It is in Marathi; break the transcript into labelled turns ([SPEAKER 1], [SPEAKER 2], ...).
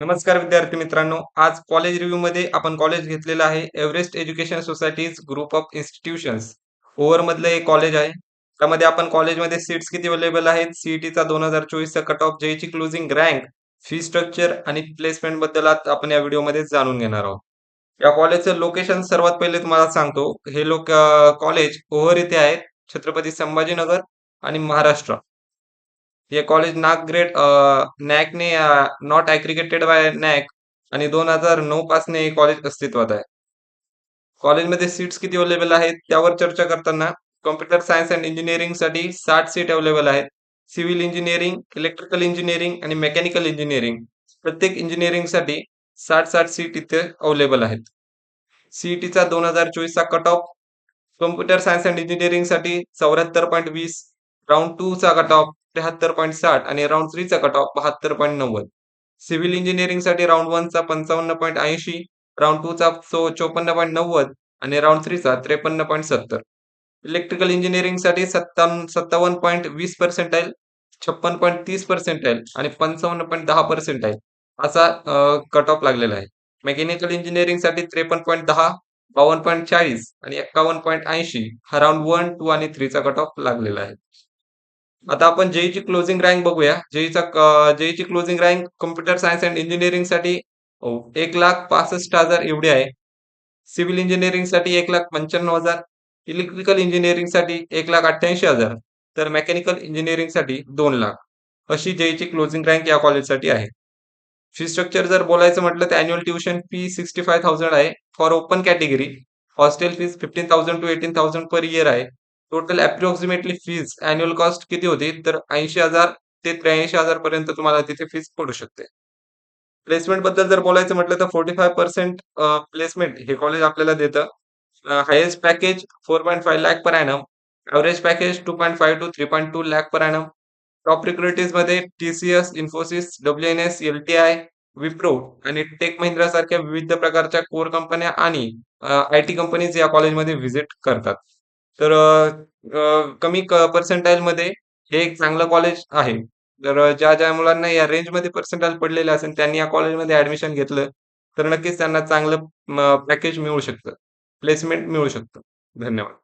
[SPEAKER 1] नमस्कार विद्यार्थी मित्रांनो. आज कॉलेज रिव्ह्यू मध्ये आपण कॉलेज घेतलेलं आहे Everest education societies group of institutions. Over मधलं एक कॉलेज आहे. त्यामध्ये आपण कॉलेजमध्ये सीट्स किती अवेलेबल आहेत, सीईटीचा 2024चा कट ऑफ, जेईची क्लोजिंग रँक, फी स्ट्रक्चर आणि प्लेसमेंट बद्दल आज आपण या व्हिडिओमध्ये जाणून घेणार आहोत. या कॉलेजचं लोकेशन सर्वात पहिले तुम्हाला सांगतो. हे कॉलेज ओव्हर येथे आहे, छत्रपती संभाजीनगर आणि महाराष्ट्र. हे कॉलेज नॅकने नॉट ॲग्रीगेटेड बाय नॅक आणि 2009 पासने हे कॉलेज अस्तित्वात आहे. कॉलेजमध्ये सीट्स किती अवेलेबल आहेत त्यावर चर्चा करताना कॉम्प्युटर सायन्स अँड इंजिनिअरिंगसाठी 60 सीट अवेलेबल आहेत. सिव्हिल इंजिनिअरिंग, इलेक्ट्रिकल इंजिनिअरिंग आणि मेकॅनिकल इंजिनिअरिंग प्रत्येक इंजिनिअरिंगसाठी 60-60 सीट इथे अवेलेबल आहेत. सीईटीचा 2024चा cut off computer science and इंजिनिअरिंगसाठी 74.20, राउंड 2 चा कट ऑफ 73.60 आणि राउंड 3 चा कट ऑफ 72.90. सिव्हिल इंजिनिअरिंगसाठी राउंड 1 चा 55.80, राउंड 2 चा 54.90 आणि राउंड 3 चा 53.70. इलेक्ट्रिकल इंजिनिअरिंगसाठी 57.20 पर्सेंटाइल, 56.30 पर्सेंटाइल आणि 55.10 पर्सेंटाइल असा कट ऑफ लागलेला आहे. मेकॅनिकल इंजिनिअरिंगसाठी 53.10, 52.40 आणि 51.80 हा राउंड 1, 2 आणि 3 चा कट ऑफ लागलेला आहे. आता आपण जेईची क्लोजिंग रँक बघूया. जेईची closing rank computer science and इंजिनिअरिंगसाठी 1,65,000 एवढी आहे. सिव्हिल इंजिनिअरिंगसाठी 1,95,000, इलेक्ट्रिकल इंजिनिअरिंगसाठी 1,88,000, तर मेकॅनिकल इंजिनिअरिंगसाठी 2,00,000 अशी जेईची क्लोजिंग रँक या कॉलेजसाठी आहे. फी स्ट्रक्चर जर बोलायचं म्हटलं तर अॅन्युअल ट्युशन फी 65,000 आहे for open category. Hostel fees 15,000 to 18,000 per year आहे. Total approximately fees annual cost किती होती तर 80,000 ते 83,000 पर्यंत तुम्हाला तिथे फीस पडू शकते. प्लेसमेंट बद्दल जर बोलायचं म्हटलं तर 45% प्लेसमेंट हे कॉलेज आपल्याला देतं. Highest package 4.5 lakh per annum. Average package 2.5 to 3.2 lakh per annum. Top रिक्रुटेजमध्ये TCS, Infosys, WNS, LTI, Wipro आणि टेक महिंद्रा सारख्या विविध प्रकारच्या कोर कंपन्या आणि आय-टी कंपनीज या कॉलेजमध्ये व्हिजिट करतात. तर कमी पर्सेंटाइलमध्ये हे एक चांगलं कॉलेज आहे. तर ज्या मुलांना या रेंजमध्ये पर्सेंटाइल पडलेले असेल त्यांनी या कॉलेजमध्ये ॲडमिशन घेतलं, तर नक्कीच त्यांना चांगलं पॅकेज मिळू शकतं. प्लेसमेंट मिळू शकतं. धन्यवाद.